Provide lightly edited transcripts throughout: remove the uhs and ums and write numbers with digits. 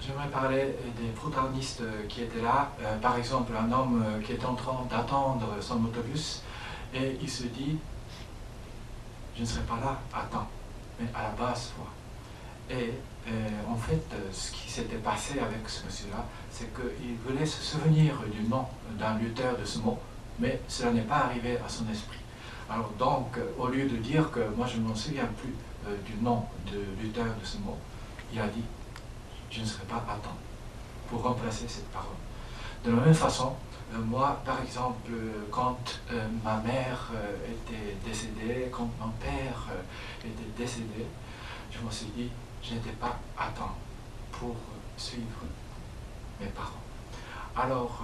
j'aimerais parler des protagonistes qui étaient là. Par exemple, un homme qui est en train d'attendre son autobus et il se dit, je ne serai pas là à temps, mais à la base fois. Et en fait, ce qui s'était passé avec ce monsieur-là, c'est qu'il voulait se souvenir du nom d'un lutteur de ce mot, mais cela n'est pas arrivé à son esprit. Alors donc, au lieu de dire que moi je ne m'en souviens plus du nom de lutteur de ce mot, il a dit, je ne serai pas à temps, pour remplacer cette parole. De la même façon, moi, par exemple, quand ma mère était décédée, quand mon père était décédé, je me suis dit, je n'étais pas à temps pour suivre mes parents. Alors,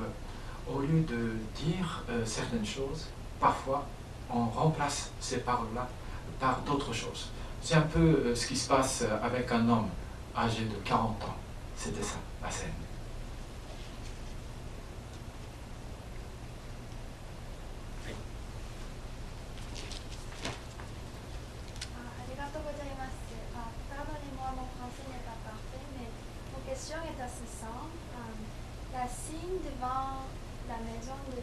au lieu de dire certaines choses, parfois, on remplace ces paroles-là par d'autres choses. C'est un peu ce qui se passe avec un homme âgé de 40 ans. C'était ça, la scène. Est assez simple. La signe devant la maison de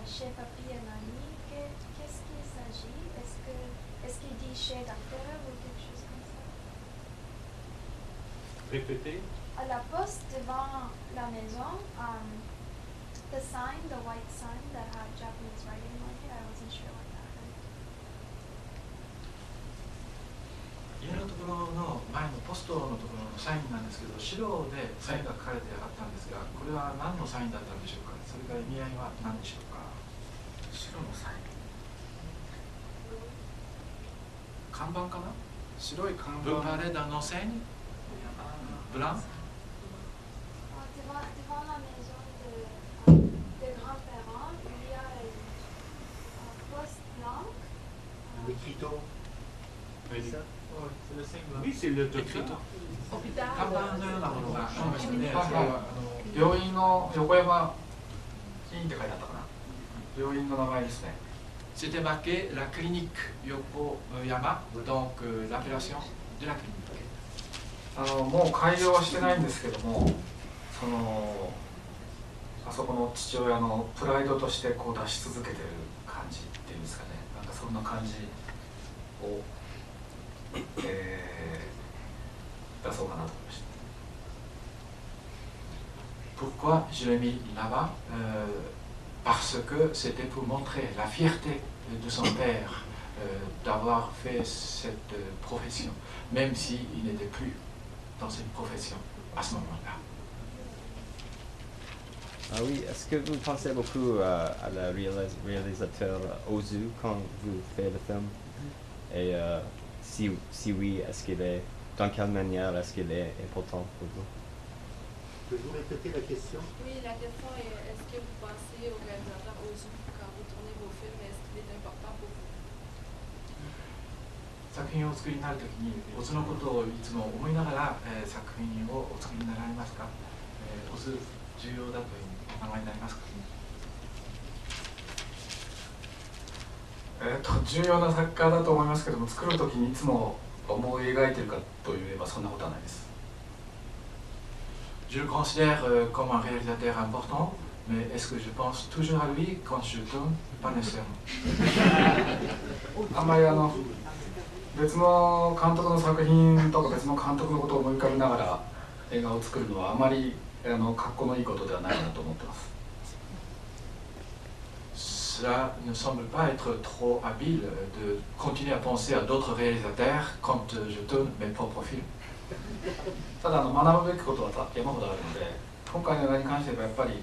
chez Papi et Mamie, qu'est-ce qu'il s'agit? Est-ce qu'il dit chez docteur ou quelque chose comme ça? Répétez. À la poste devant la maison, the sign, the white sign that had Japanese writing on it, I wasn't sure what that meant. 家のところの前のポストのところのサインなんですけど、白でサインが書かれてあったんですが、これは何のサインだったんでしょうか。それから意味合いは何でしょうか。白のサイン。看板かな。白い看板。Vous parlez d'un enseigne blanc? Devant la maison des grands-parents, il y a un poste blanc. L'écriteau. Oui, c'est ça? Oui, c'est le docteur. 看板のようなものがありましたね。病院の横山医院って書いてあったかな。病院の名前ですね。C'était marqué la clinique Yokoyama, donc l'appellation de la clinique. もう開業はしてないんですけども、あそこの父親のプライドとしてこう出し続けてる感じっていうんですかね。なんかそんな感じを。Pourquoi je l'ai mis là-bas? Parce que c'était pour montrer la fierté de son père d'avoir fait cette profession, même s'il n'était plus dans cette profession à ce moment-là. Ah oui, est-ce que vous pensez beaucoup à la réalisateur Ozu quand vous faites le film? Et si oui, est-ce qu'il est, dans quelle manière est-ce qu'il est important pour vous? Pouvez-vous répéter la question? Oui, la question est, est-ce que vous pensez au réalisateur Ozu quand vous tournez vos films? Est-ce qu'il est important pour vous? 作品をお作りになるときに、オズのことをいつも思いながら、作品をお作りになられますか？オズ重要だというふうにお考えになりますか？重要な作家だと思いますけども、作るときにいつも思い描いているかといえばそんなことはないです。Je le considère comme un réalisateur important, mais est-ce que je pense toujours à lui quand je tourne? Pas nécessairement. あんまり別の監督の作品とか別の監督のことを思い浮かべながら映画を作るのはあまり格好のいいことではないなと思ってます。Cela ne semble pas être trop habile de continuer à penser à d'autres réalisateurs quand je tourne mes propres films. ただ学ぶべきことは山ほどあるので、今回の映画に関してはやっぱり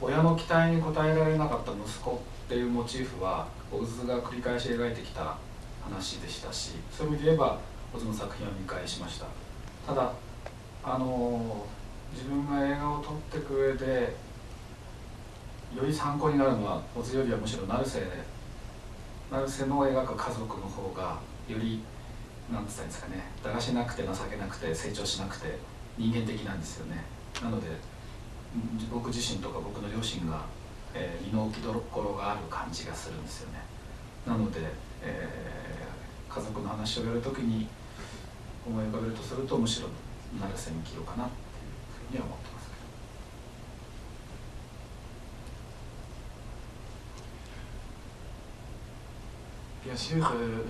親の期待に応えられなかった息子っていうモチーフはオズが繰り返し描いてきた話でしたし、そういう意味で言えばオズの作品は見返しました。ただ自分が映画を撮っていく上でより参考になるのはオズよりはむしろ成瀬の描く家族の方がよりなんて言ったんですかね、だらしなくて情けなくて成長しなくて人間的なんですよね。なので僕自身とか僕の両親が、身の置きどころがある感じがするんですよね。なので、家族の話をやるときに思い浮かべるとするとむしろ成瀬に生きようかなっていうには思ってます。Bien sûr,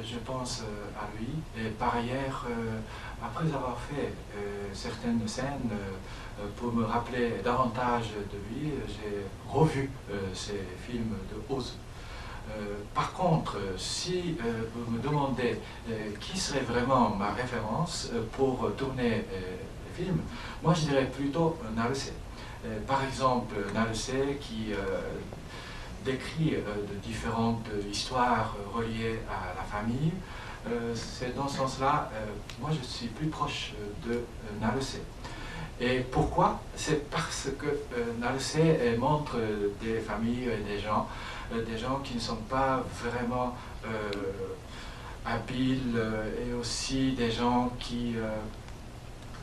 je pense à lui. Et par ailleurs, après avoir fait certaines scènes, pour me rappeler davantage de lui, j'ai revu ces films de Ozu. Par contre, si vous me demandez qui serait vraiment ma référence pour tourner les films, moi je dirais plutôt Naruse. Par exemple, Naruse qui décrit de différentes histoires reliées à la famille. C'est dans ce sens-là, moi je suis plus proche de Naruse. Et pourquoi? C'est parce que Naruse montre des familles et des gens qui ne sont pas vraiment habiles et aussi des gens qui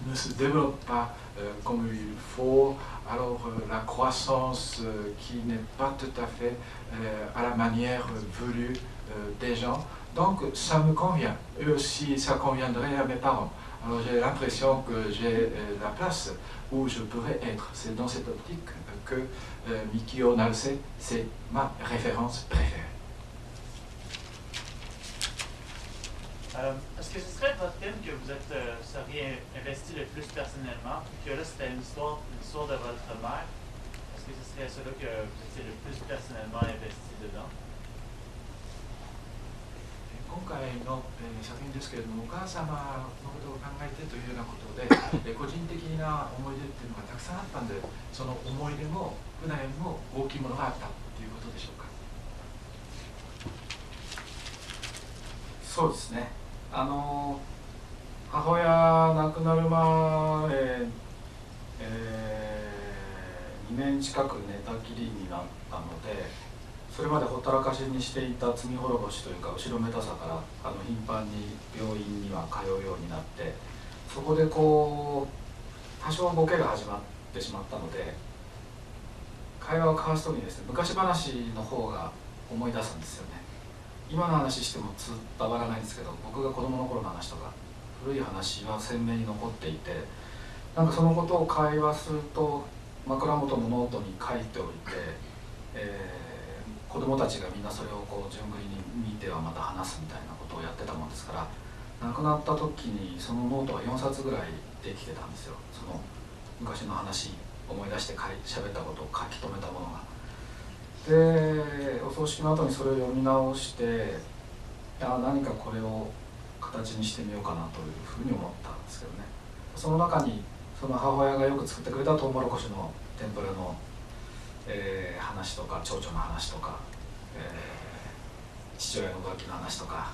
ne se développent pas comme il faut. Alors la croissance qui n'est pas tout à fait à la manière voulue des gens. Donc ça me convient. Et aussi ça conviendrait à mes parents. Alors j'ai l'impression que j'ai la place où je pourrais être. C'est dans cette optique que Mikio Naruse, c'est ma référence préférée. Est-ce que ce serait votre film que vous seriez investi le plus personnellement, puis que là c'était une histoire de votre mère? Est-ce que ce serait celui que vous étiez le plus personnellement investi dedans? 今回の作品ですけれども、お母様のことを考えてというようなことで、個人的な思い出っていうのがたくさんあったんで、その思い出も普段よりも大きいものがあったということでしょうか。そうですね。母親亡くなるまで、2年近く寝たきりになったので、それまでほったらかしにしていた罪滅ぼしというか後ろめたさから頻繁に病院には通うようになって、そこでこう多少ボケが始まってしまったので、会話を交わす時にですね、昔話の方が思い出すんですよね。今の話しても伝わらないんですけど、僕が子供の頃の話とか古い話は鮮明に残っていて、なんかそのことを会話すると枕元のノートに書いておいて、子供たちがみんなそれをこう順繰りに見てはまた話すみたいなことをやってたもんですから、亡くなった時にそのノートは4冊ぐらいできてたんですよ。その昔の話思い出して喋ったことを書き留めたものが。でお葬式の後にそれを読み直して、何かこれを形にしてみようかなというふうに思ったんですけどね。その中にその母親がよく作ってくれたトウモロコシの天ぷらの、話とか蝶々の話とか、父親の浮気の話とか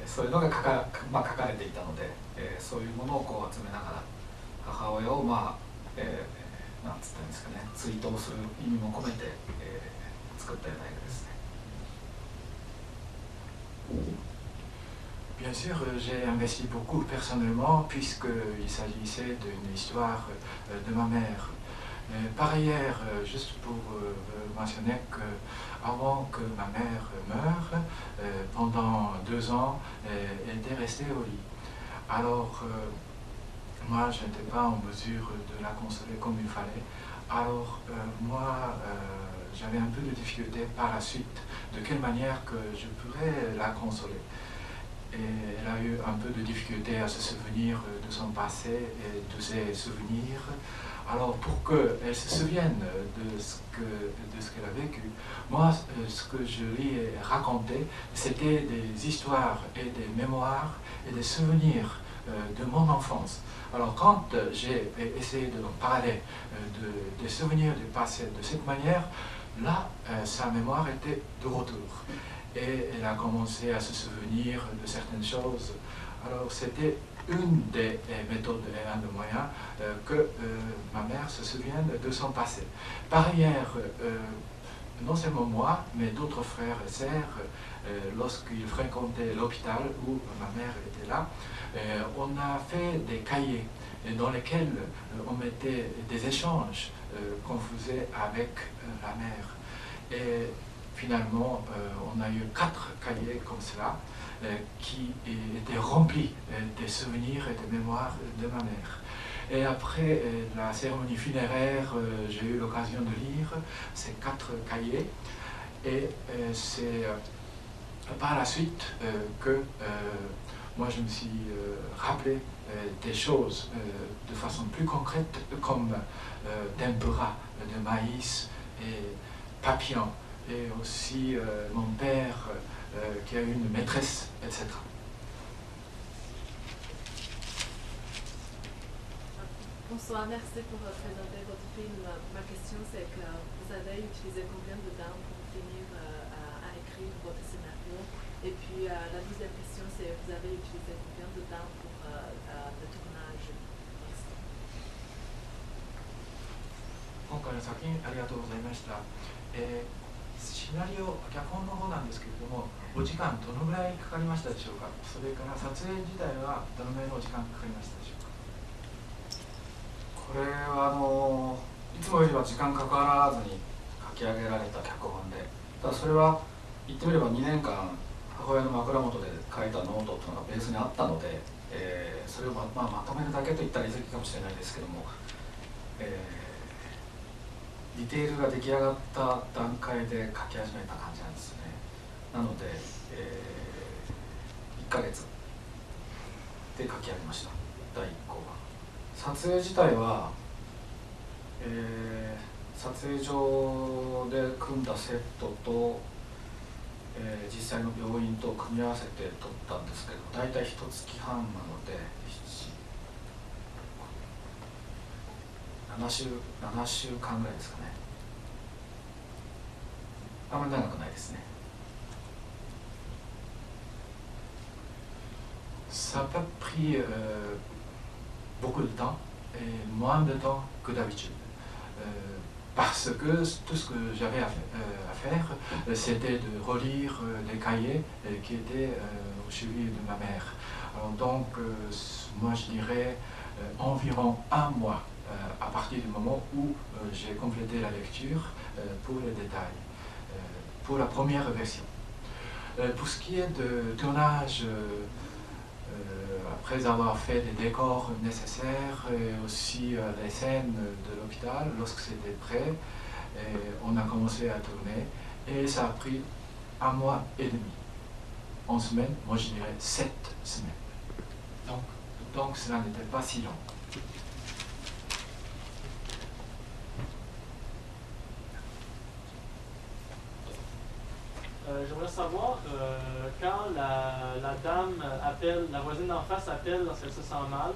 そういうのが書かれていたので、そういうものをこう集めながら母親をなんつったんですかね、追悼する意味も込めて、作ったような映画ですね。Bien sûr, j'ai investi beaucoup personnellement puisqu'il s'agissait d'une histoire de ma mère. Par ailleurs, juste pour mentionner qu'avant que ma mère meure, pendant 2 ans, elle était restée au lit. Alors, moi, je n'étais pas en mesure de la consoler comme il fallait. Alors, moi, j'avais un peu de difficulté par la suite, de quelle manière que je pourrais la consoler. Et elle a eu un peu de difficulté à se souvenir de son passé et de ses souvenirs. Alors, pour qu'elle se souvienne de ce qu'elle a vécu, moi, ce que je lui ai raconté, c'était des histoires et des mémoires et des souvenirs de mon enfance. Alors, quand j'ai essayé de parler des souvenirs du passé de cette manière, là, sa mémoire était de retour. Et elle a commencé à se souvenir de certaines choses. Alors, c'était une des méthodes et un des moyens que ma mère se souvienne de son passé. Par ailleurs, non seulement moi, mais d'autres frères et sœurs, lorsqu'ils fréquentaient l'hôpital où ma mère était là, on a fait des cahiers dans lesquels on mettait des échanges qu'on faisait avec la mère. Et finalement, on a eu 4 cahiers comme cela qui étaient remplis des souvenirs et des mémoires de ma mère. Et après la cérémonie funéraire, j'ai eu l'occasion de lire ces 4 cahiers. Et c'est par la suite que moi je me suis rappelé des choses de façon plus concrète, comme tempura de maïs et papillon, et aussi mon père qui a eu une maîtresse, etc. Bonsoir, merci pour présenter votre film. Ma question c'est que vous avez utilisé combien de temps pour finir à écrire votre scénario? Et puis la deuxième question c'est vous avez utilisé combien de temps pour le tournage? 今回の作品ありがとうございました。シナリオ、脚本の方なんですけれども、お時間どのぐらいかかりましたでしょうか。それから撮影自体はどのぐらいのお時間かかりましたでしょうか。これはいつもよりは時間かからずに書き上げられた脚本で、ただそれは言ってみれば2年間母親の枕元で書いたノートというのがベースにあったので、それをまとめるだけといったら言い過ぎかもしれないですけども、ディテールが出来上がった段階で書き始めた感じなんですね。なので、1ヶ月で書き上げました、第1項は。撮影自体は、撮影場で組んだセットと、実際の病院と組み合わせて撮ったんですけど、大体1月半なので7週間ぐらいですかね。あんまり長くないですね。Ça n'a pas pris beaucoup de temps, et moins de temps que d'habitude. Parce que tout ce que j'avais à faire, c'était de relire les cahiers qui étaient au chevet de ma mère. Alors donc, moi je dirais environ un mois à partir du moment où j'ai complété la lecture pour les détails, pour la première version. Pour ce qui est de tournage, après avoir fait les décors nécessaires et aussi les scènes de l'hôpital, lorsque c'était prêt, on a commencé à tourner et ça a pris 1 mois et demi. En semaine, moi je dirais 7 semaines. Donc cela n'était pas si long. J'aimerais savoir, quand la dame appelle, la voisine d'en face appelle lorsqu'elle se sent mal,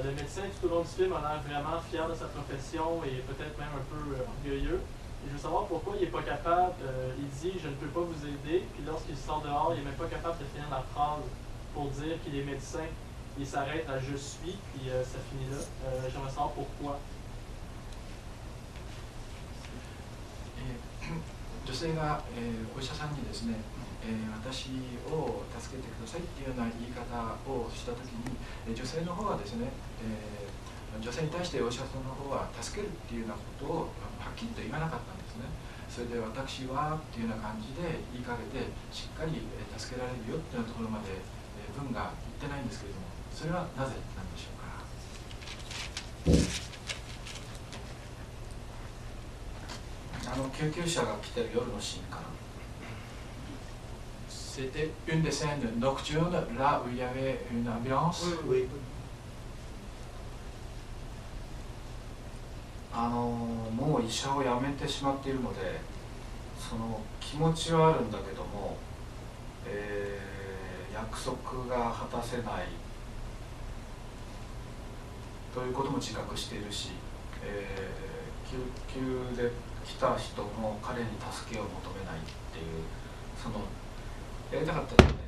le médecin tout au long du film a l'air vraiment fier de sa profession et peut-être même un peu orgueilleux. Et je veux savoir pourquoi il n'est pas capable, il dit « je ne peux pas vous aider », puis lorsqu'il sort dehors, il n'est même pas capable de finir la phrase pour dire qu'il est médecin. Il s'arrête à « je suis », puis ça finit là. J'aimerais savoir pourquoi. 女性が、お医者さんにですね、私を助けてくださいっていうような言い方をしたときに、女性の方はですね、女性に対してお医者さんの方は助けるっていうようなことをはっきりと言わなかったんですね。それで私はっていうような感じで言いかけて、しっかり助けられるよっていうようなところまで文が言ってないんですけれども、それはなぜなんでしょうか。救急車が来てる夜のシーンかな。C'était une des scènes nocturnes, là où il y avait une ambulance. Oui. もう医者を辞めてしまっているので、その気持ちはあるんだけども、約束が果たせないということも自覚しているし、救急で来た人も彼に助けを求めないっていう、そのやりたかったですね、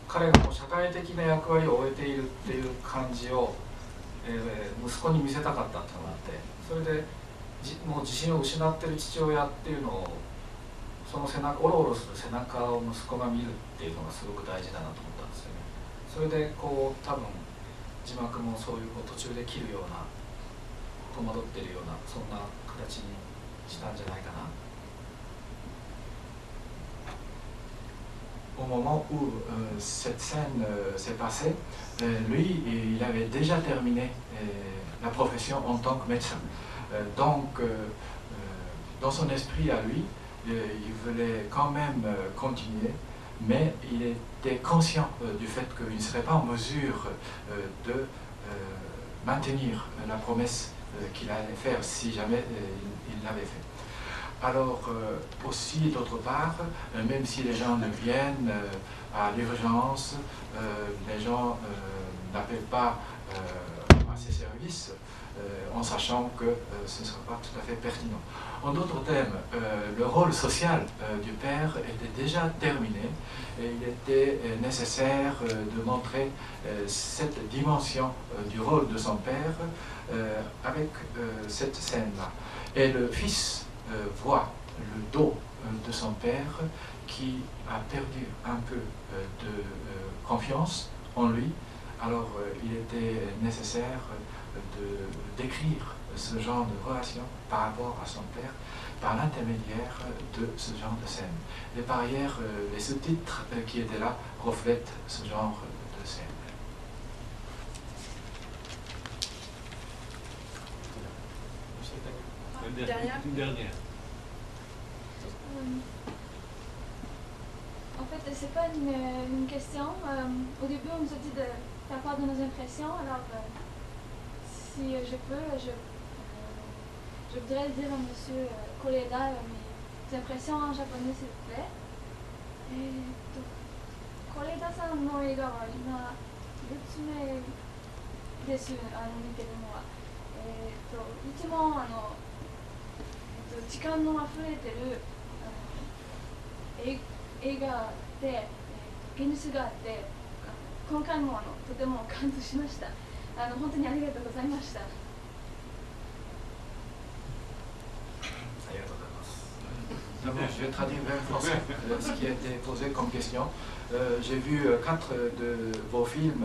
彼がもう社会的な役割を終えているっていう感じを、息子に見せたかったっていうのがあって、それでもう自信を失っている父親っていうのを、その背中おろおろする背中を息子が見るっていうのがすごく大事だなと思ったんですよね。それでこう多分字幕もそういう途中で切るような、戸惑っているような、そんな形にしたんじゃないかな。au moment où cette scène s'est passée, lui, il avait déjà terminé la profession en tant que médecin. Donc, dans son esprit à lui, il voulait quand même continuer, mais il était conscient du fait qu'il ne serait pas en mesure de maintenir la promesse qu'il allait faire si jamais il l'avait fait. Alors aussi, d'autre part, même si les gens ne viennent à l'urgence, les gens n'appellent pas à ces services, en sachant que ce ne sera pas tout à fait pertinent. En d'autres termes, le rôle social du père était déjà terminé et il était nécessaire de montrer cette dimension du rôle de son père avec cette scène-là. Et le fils voit le dos de son père qui a perdu un peu de confiance en lui. Alors il était nécessaire de décrire ce genre de relation par rapport à son père par l'intermédiaire de ce genre de scène. Et par ailleurs, les sous-titres qui étaient là reflètent ce genre de scène. Une dernière. En fait, c'est pas une question. Au début, on nous a dit de faire part de nos impressions. Alors, si je peux, je voudrais dire à M. Koreeda mes impressions en japonais, s'il vous plaît. 是田さんの映画は今4つ目です、見てるのは。いつも時間のあふれてる映画で、現実があって、今回もとても感動しました。本当にありがとうございました。 D'abord, je vais traduire vers le français ce qui a été posé comme question. J'ai vu 4 de vos films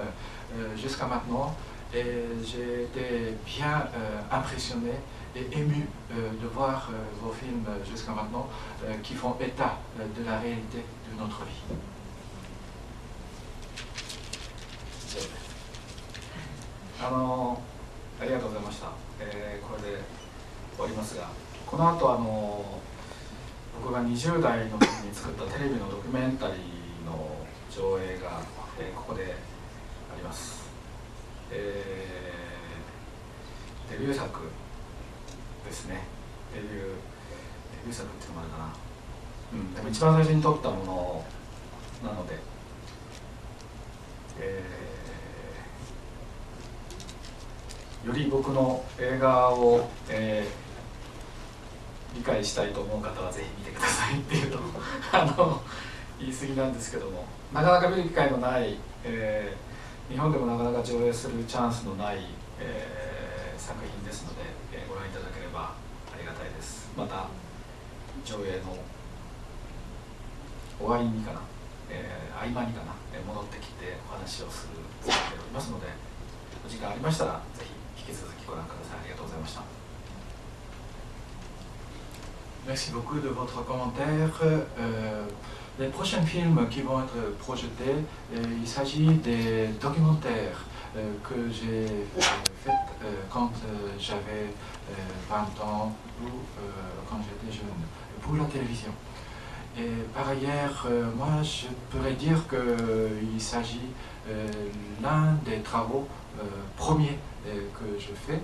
jusqu'à maintenant et j'ai été bien impressionné et ému de voir vos films jusqu'à maintenant qui font état de la réalité de notre vie. ありがとうございました。これで終わりますが、この後僕が20代の時に作ったテレビのドキュメンタリーの上映が、ここであります。デビュー作ですね。デビュー作っていうのもあるかな。でも一番最初に撮ったものなので、より僕の映画を、理解したいと思う方はぜひ見てくださいっていうと言い過ぎなんですけども、なかなか見る機会のない、日本でもなかなか上映するチャンスのない、作品ですので、ご覧いただければありがたいです。また上映の終わりにかな、合間にかな、戻ってきてお話をするつもりでおりますので、お時間ありましたらぜひ引き続きご覧ください。ありがとうございました。 Merci beaucoup de votre commentaire. Les prochains films qui vont être projetés, il s'agit des documentaires que j'ai faits quand j'avais 20 ans ou quand j'étais jeune, pour la télévision. Et par ailleurs, moi je pourrais dire qu'il s'agit l'un des travaux premiers que j'ai fait.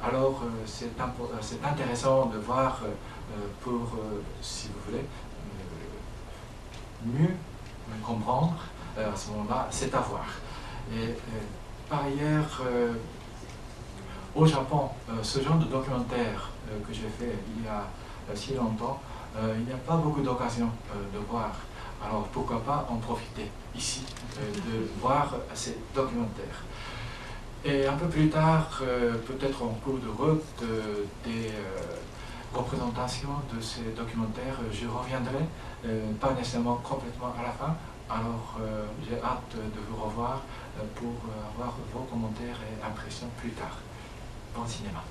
Alors c'est intéressant de voir pour, si vous voulez, mieux comprendre à ce moment-là, c'est à voir. Et par ailleurs, au Japon, ce genre de documentaire que j'ai fait il y a si longtemps, il n'y a pas beaucoup d'occasions de voir. Alors pourquoi pas en profiter ici de voir ces documentaires. Et un peu plus tard, peut-être en cours de route, des représentations de ces documentaires, je reviendrai, pas nécessairement complètement à la fin. Alors j'ai hâte de vous revoir pour avoir vos commentaires et impressions plus tard. Bon cinéma.